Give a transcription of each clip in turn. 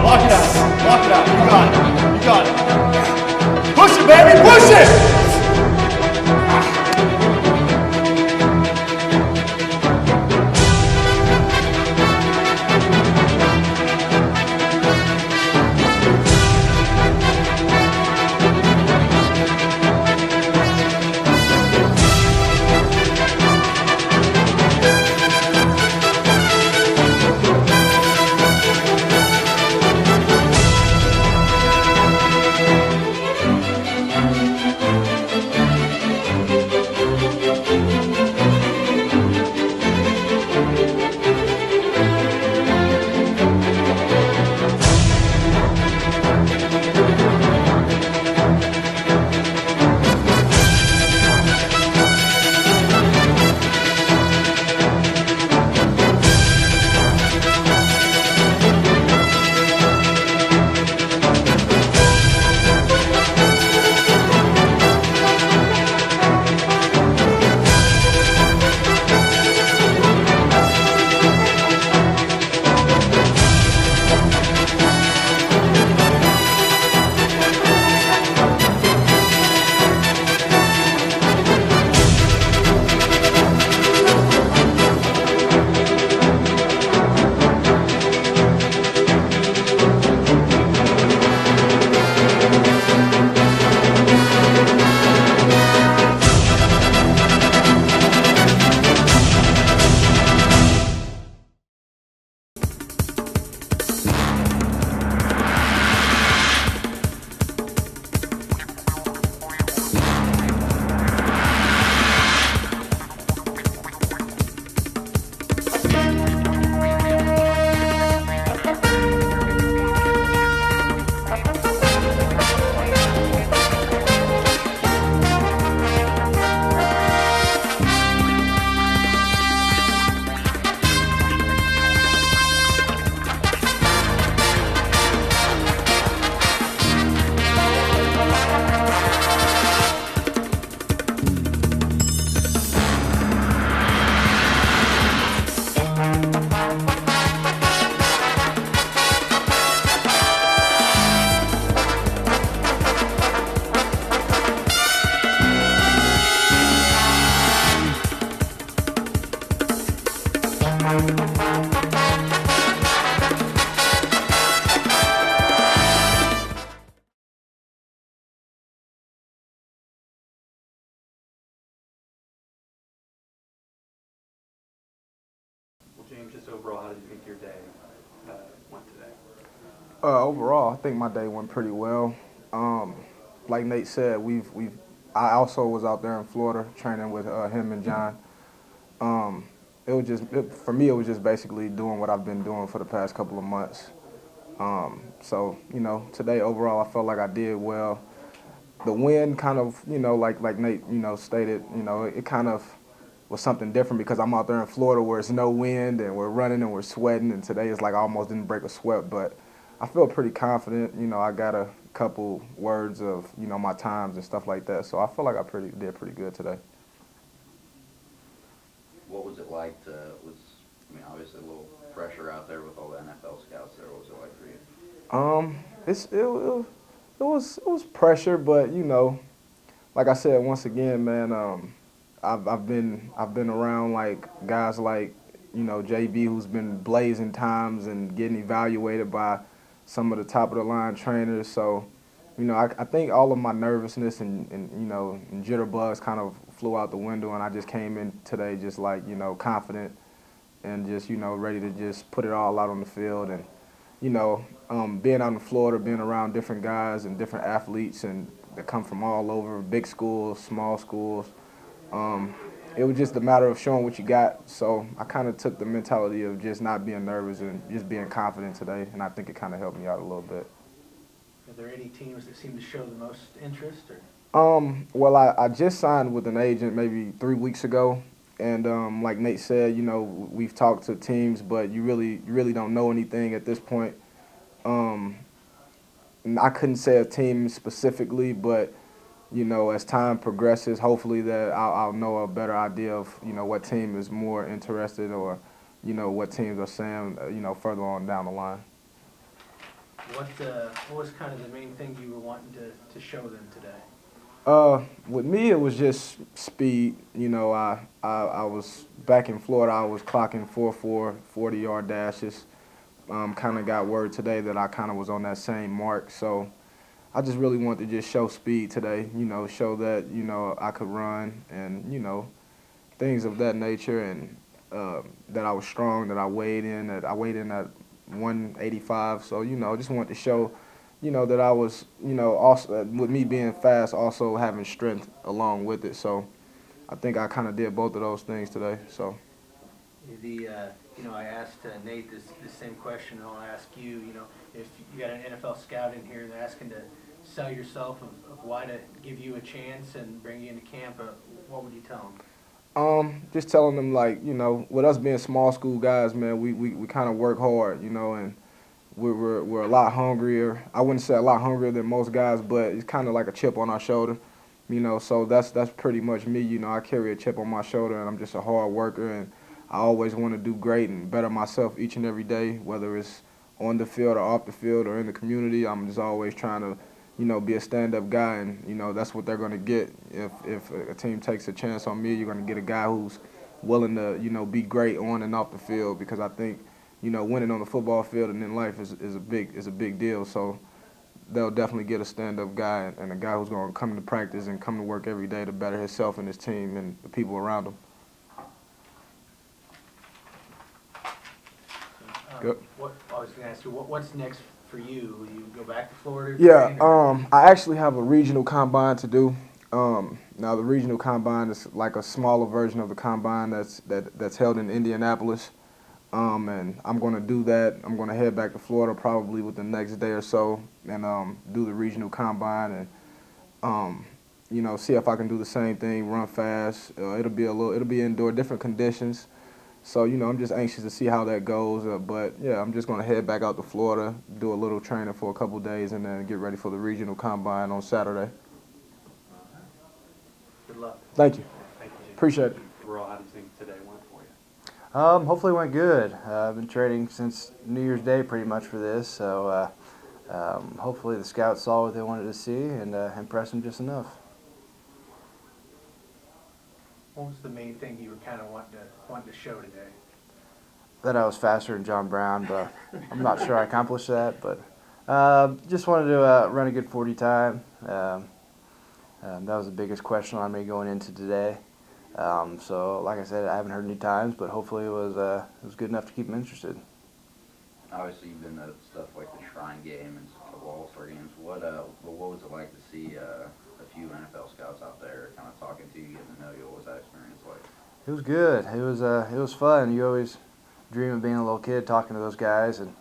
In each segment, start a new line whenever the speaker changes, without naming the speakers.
Lock it out. Lock it out. You got it. You got it. Push it, baby. Push it.
James, just overall, how did you think your day went today?
Overall, I think my day went pretty well. Like Nate said, I also was out there in Florida training with him and John. For me, it was just basically doing what I've been doing for the past couple of months. So, today overall, I felt like I did well. The wind kind of, like Nate, stated, it kind of was something different because I'm out there in Florida where it's no wind and we're running and we're sweating, and today it's like I almost didn't break a sweat, but I feel pretty confident. I got a couple words of, my times and stuff like that, so I feel like I did pretty good today.
What was it like obviously a little pressure out there with all the NFL scouts there. What was it like for you?
It was pressure, but like I said, once again, man, I've been around like guys like JB, who's been blazing times and getting evaluated by some of the top of the line trainers. So I think all of my nervousness and jitterbugs kind of flew out the window, and I just came in today just like confident and just ready to just put it all out on the field. And being out in Florida, being around different guys and different athletes and that come from all over, big schools, small schools. It was just a matter of showing what you got. So I kind of took the mentality of just not being nervous and just being confident today, and I think it kind of helped me out a little bit.
Are there any teams that seem to show the most interest? Or?
Well, I just signed with an agent maybe 3 weeks ago, and like Nate said, we've talked to teams, but you really don't know anything at this point. I couldn't say a team specifically, but you know, as time progresses, hopefully that I'll know a better idea of, you know, what team is more interested or, you know, what teams are saying, you know, further on down the line.
What was kind of the main thing you were wanting to show them today?
With me, it was just speed. You know, I was back in Florida. I was clocking 4.4 40-yard dashes. Kind of got word today that I kind of was on that same mark. So I just really wanted to just show speed today. You know, show that, you know, I could run and, you know, things of that nature, and that I was strong, that I weighed in at 185. So, you know, just wanted to show, you know, that I was, you know, also with me being fast, also having strength along with it. So I think I kind of did both of those things today. So
You know, I asked Nate this same question, and I'll ask you. You know, if you got an NFL scout in here and they're asking to sell yourself of why to give you a chance and bring you into camp, what would you tell them?
Just telling them, like, you know, with us being small school guys, man, we kind of work hard, you know, and we're a lot hungrier. I wouldn't say a lot hungrier than most guys, but it's kind of like a chip on our shoulder, you know. So that's pretty much me, you know. I carry a chip on my shoulder, and I'm just a hard worker, and I always want to do great and better myself each and every day, whether it's on the field or off the field or in the community. I'm just always trying to, you know, be a stand-up guy, and, you know, that's what they're going to get. If a team takes a chance on me, you're going to get a guy who's willing to, you know, be great on and off the field, because I think, you know, winning on the football field and in life is a big deal. So they'll definitely get a stand-up guy and a guy who's going to come to practice and come to work every day to better himself and his team and the people around him. Good.
What I was going to ask you, what's next for you? Will you go back to Florida?
Yeah, I actually have a regional combine to do. Now the regional combine is like a smaller version of the combine that's held in Indianapolis. And I'm going to do that. I'm going to head back to Florida probably within the next day or so, and do the regional combine and you know, see if I can do the same thing, run fast. It'll be indoor, different conditions. So, you know, I'm just anxious to see how that goes. But yeah, I'm just going to head back out to Florida, do a little training for a couple days, and then get ready for the regional combine on Saturday.
Good luck.
Thank you.
Thank you.
Appreciate it.
Overall, how do you think today went for you?
Hopefully it went good. I've been training since New Year's Day pretty much for this, so hopefully the scouts saw what they wanted to see and impressed them just enough.
What was the main thing you were kind of wanting to show today?
That I was faster than John Brown, but I'm not sure I accomplished that. But just wanted to run a good 40 time. That was the biggest question on me going into today. So, like I said, I haven't heard any times, but hopefully it was good enough to keep them interested.
Obviously, you've been to stuff like the Shrine Game and a couple All-Star games. What was it like to see a few NFL scouts out there kind of talking to you, getting to know you? What was that experience like?
It was good. It was fun. You always dream of being a little kid talking to those guys and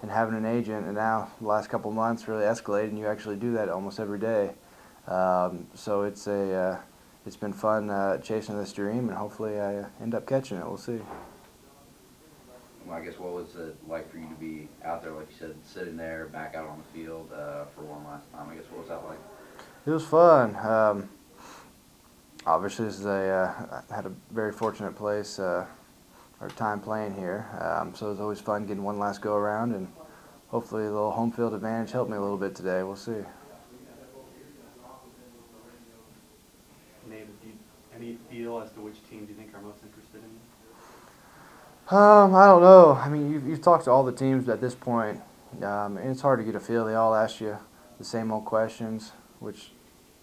having an agent, and now the last couple of months really escalated, and you actually do that almost every day. So it's been fun chasing this dream, and hopefully I end up catching it. We'll see.
Well, I guess what was it like for you to be out there, like you said, sitting there, back out on the field for one last time? I guess what was that like?
It was fun. Obviously, this is I had a very fortunate place or time playing here, so it was always fun getting one last go around, and hopefully a little home field advantage helped me a little bit today. We'll see.
Nate, any feel as to which team do you think are most interested in you?
I don't know. I mean, you've talked to all the teams at this point, and it's hard to get a feel. They all ask you the same old questions, which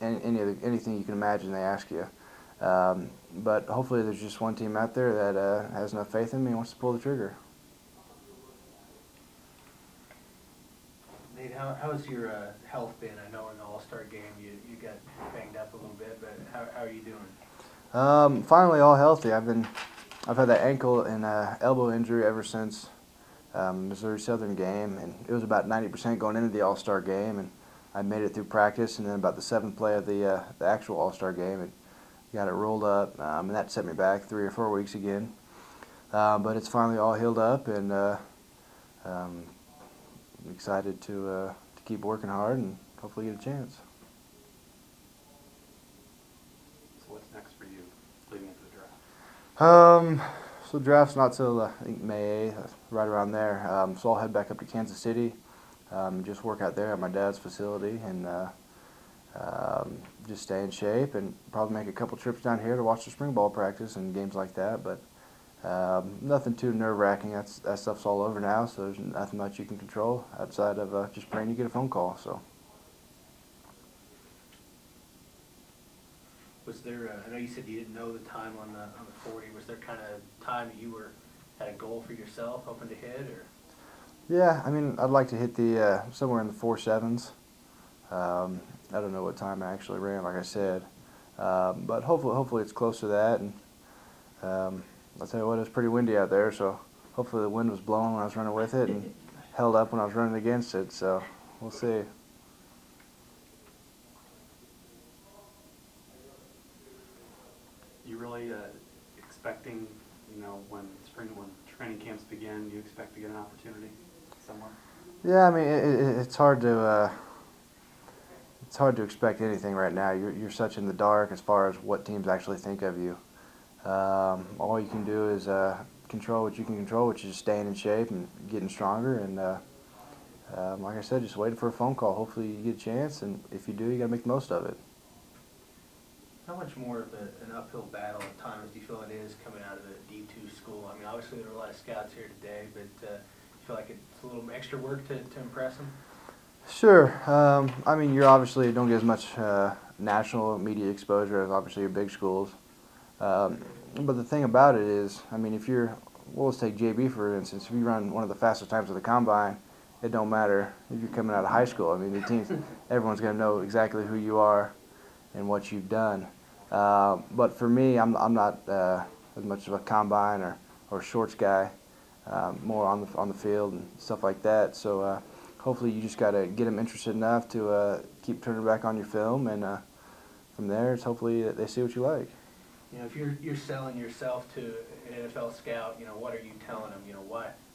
anything you can imagine they ask you. But hopefully there's just one team out there that has enough faith in me and wants to pull the trigger.
Nate, how's your health been? I know in the All-Star game you got banged up a little bit, but how are you doing?
Finally all healthy. I've had that ankle and elbow injury ever since Missouri Southern game, and it was about 90% going into the All-Star game, and I made it through practice, and then about the seventh play of the actual All-Star game, it got it rolled up, and that set me back 3 or 4 weeks again. But it's finally all healed up, and I'm excited to keep working hard and hopefully get a chance. So draft's not till I think May 8th, right around there. So I'll head back up to Kansas City, just work out there at my dad's facility, and just stay in shape, and probably make a couple trips down here to watch the spring ball practice and games like that. But nothing too nerve-wracking. That stuff's all over now, so there's nothing much you can control outside of just praying you get a phone call. So.
Was there, I know you said you didn't know the time on the 40. Was there kind of time that you had a goal for yourself, hoping to hit, or?
Yeah, I mean, I'd like to hit the somewhere in the 4.7s. I don't know what time I actually ran, like I said, but hopefully it's close to that. And I'll tell you what, it's pretty windy out there, so hopefully the wind was blowing when I was running with it and held up when I was running against it. So we'll see.
You really expecting, when training camps begin, you expect to get an opportunity somewhere?
Yeah, I mean, it's hard to expect anything right now. You're such in the dark as far as what teams actually think of you. All you can do is control what you can control, which is staying in shape and getting stronger. And like I said, just waiting for a phone call. Hopefully you get a chance, and if you do, you got to make the most of it.
How much more of an uphill battle at times do you feel it is coming out of a D2 school? I mean, obviously there were a lot of scouts here today, but you feel like it's a little extra work to impress them?
Sure. I mean, you obviously don't get as much national media exposure as obviously your big schools. But the thing about it is, I mean, well, let's take JB for instance. If you run one of the fastest times of the combine, it don't matter if you're coming out of high school. I mean, the teams, everyone's going to know exactly who you are and what you've done. But for me, I'm not as much of a combine or shorts guy. More on the field and stuff like that. So hopefully you just got to get them interested enough to keep turning back on your film, and from there, it's hopefully they see what you like.
If you're selling yourself to an NFL scout, what are you telling them?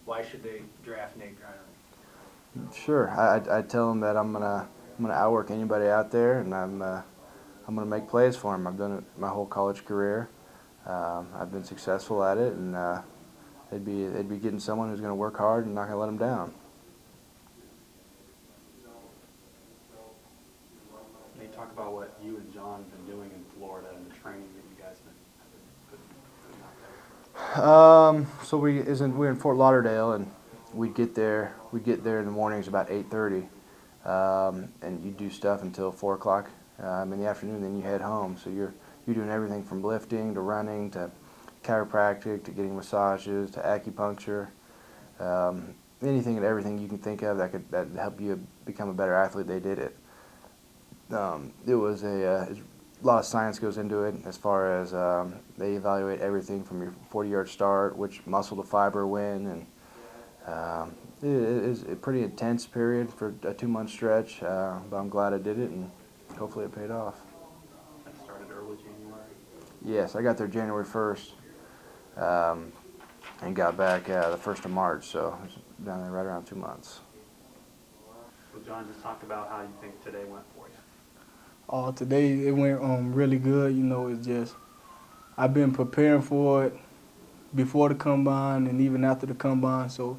Why should they draft Nate Dreiling?
Sure, I tell them that I'm gonna outwork anybody out there, and I'm gonna make plays for them. I've done it my whole college career. I've been successful at it, and they'd be getting someone who's gonna work hard and not gonna let them down.
Can you talk about what you and John have been doing in Florida and the training that you guys have been putting out there?
So we're in Fort Lauderdale, and we'd get there in the mornings about 8:30, and you do stuff until 4 o'clock in the afternoon. Then you head home. So you're doing everything from lifting to running to chiropractic to getting massages to acupuncture, anything and everything you can think of that help you become a better athlete. They did it. It was a lot of science goes into it as far as they evaluate everything from your 40-yard start, which muscle to fiber when, and it is a pretty intense period for a 2-month stretch, but I'm glad I did it, and hopefully it paid off.
That started early January?
Yes, I got there January 1st and got back the 1st of March, so I was down there right around 2 months.
So John, just talk about how you think today went for you.
Today it went really good. It's just I've been preparing for it before the combine and even after the combine, so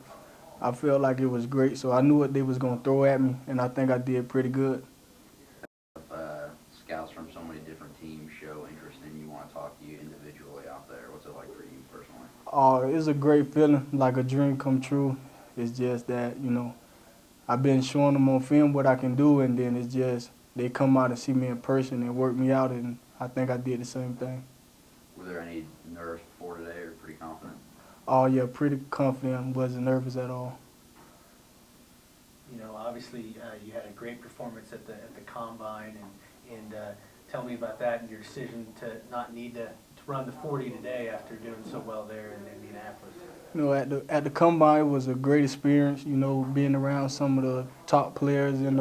I felt like it was great. So I knew what they was gonna throw at me, and I think I did pretty good.
Scouts from so many different teams show interest in you, want to talk to you individually out there. What's it like for you personally?
It's a great feeling, like a dream come true. It's just that I've been showing them on film what I can do, and then it's just they come out and see me in person and work me out, and I think I did the same thing.
Were there any nerves before today, or pretty confident?
Oh yeah, pretty confident. Wasn't nervous at all.
Obviously you had a great performance at the combine, and tell me about that and your decision to not need to run the 40 today after doing so well there in Indianapolis.
At the combine, it was a great experience. Being around some of the top players in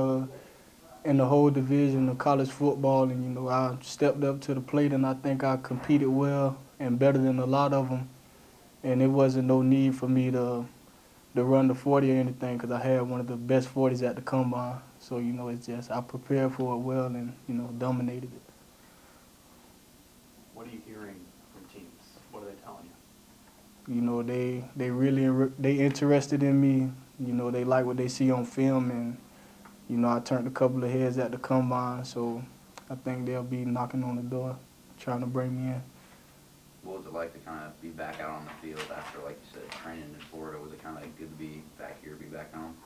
the whole division of college football, and I stepped up to the plate, and I think I competed well and better than a lot of them. And it wasn't no need for me to run the 40 or anything, because I had one of the best 40s at the combine. So it's just I prepared for it well and dominated it.
What are you hearing from teams? What are they telling
You know, they interested in me. You know, they like what they see on film, and you know, I turned a couple of heads at the combine, so I think they'll be knocking on the door, trying to bring me in.
What was it like to kind of be back out on the field after, like you said, training in Florida? Was it kind of good to be back here, be back home?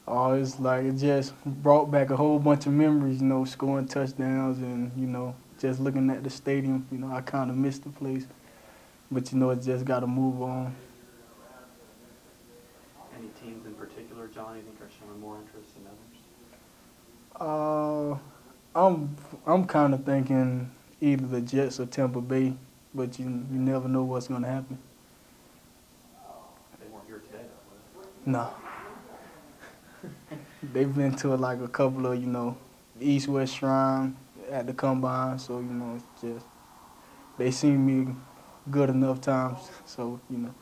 Oh, it's like it just brought back a whole bunch of memories, you know, scoring touchdowns and, you know, just looking at the stadium. You know, I kind of missed the place, but, you know, it just got to move on.
Any teams in particular, John, you think are showing more interest than others?
I'm kind of thinking either the Jets or Tampa Bay, but you never know what's going to happen.
They weren't here today, though, were
No. They've been to like a couple of, you know, East-West Shrine at the combine, so, you know, it's just, they seen me good enough times, so, you know.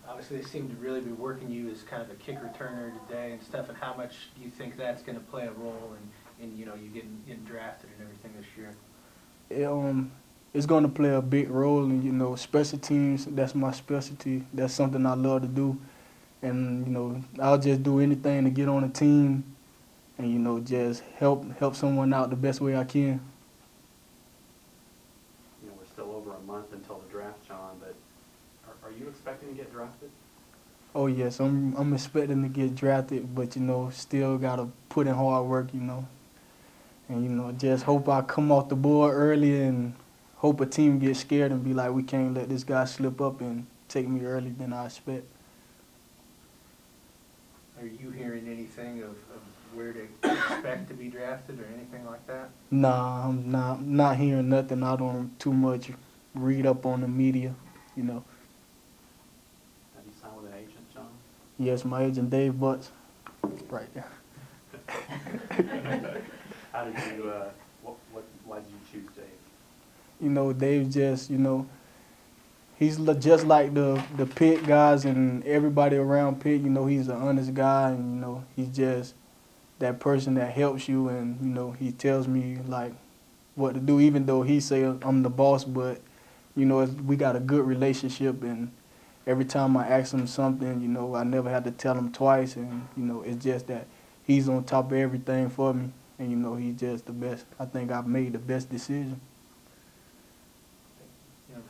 Obviously, they seem to really be working you as kind of a kick returner today and stuff, and how much do you think that's going to play a role in you know, you getting drafted and everything this year?
It's going to play a big role in, you know, special teams. That's my specialty. That's something I love to do. And, you know, I'll just do anything to get on a team and, you know, just help someone out the best way I can.
You know, we're still over a month until the draft, John, but are you expecting to get drafted?
Oh, yes, I'm expecting to get drafted, but, you know, still got to put in hard work, you know. And, you know, just hope I come off the board early and hope a team gets scared and be like, we can't let this guy slip up and take me earlier than I expect.
Are you hearing anything of where to expect to be drafted or anything like that?
Nah, I'm not hearing nothing. I don't too much read up on the media, you know.
Have you signed with an agent, John?
Yes, my agent Dave Butts, right there.
How did you, why did you choose Dave?
You know, Dave just, you know, he's just like the Pitt guys and everybody around Pitt. You know, he's an honest guy, and, you know, he's just that person that helps you, and, you know, he tells me, like, what to do, even though he say I'm the boss, but, you know, we got a good relationship, and every time I ask him something, you know, I never had to tell him twice, and, you know, it's just that he's on top of everything for me, and, you know, he's just the best. I think I've made the best decision.
You know,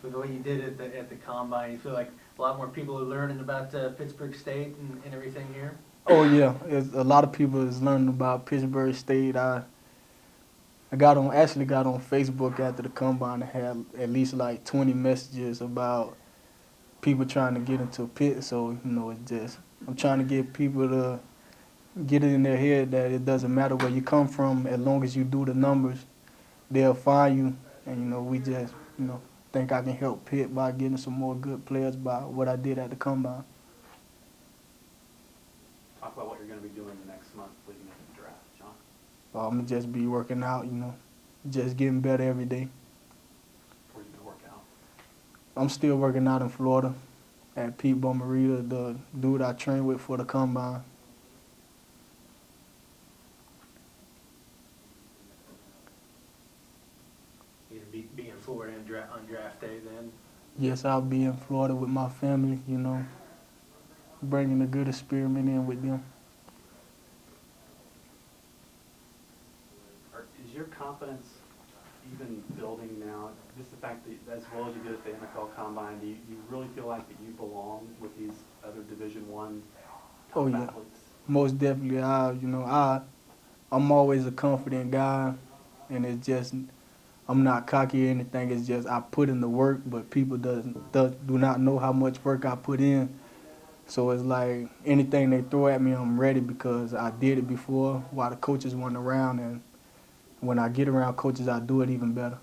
with what you did at the combine, you feel like a lot more people are learning about Pittsburgh State and everything here?
Oh yeah, a lot of people is learning about Pittsburgh State. I actually got on Facebook after the combine and had at least like 20 messages about people trying to get into Pitt. So, you know, it's just, I'm trying to get people to get it in their head that it doesn't matter where you come from, as long as you do the numbers, they'll find you. And, you know, we just, you know, think I can help Pitt by getting some more good players by what I did at the combine.
Talk about what you're going to be doing the next month leading up to the draft, John.
I'm going to just be working out, you know, just getting better every day.
Where are you going to work out?
I'm still working out in Florida at Pete Bomarita, the dude I trained with for the combine.
You gonna be in Florida on draft day then?
Yes, I'll be in Florida with my family, you know, bringing a good experiment in with them.
Is your confidence even building now? Just the fact that as well as you did at the NFL Combine, do you really feel like that you belong with these other Division I
Oh,
top
yeah.
athletes?
Most definitely, I'm always a confident guy, and it's just, I'm not cocky or anything. It's just I put in the work, but people do not know how much work I put in. So it's like anything they throw at me, I'm ready because I did it before while the coaches weren't around, and when I get around coaches, I do it even better.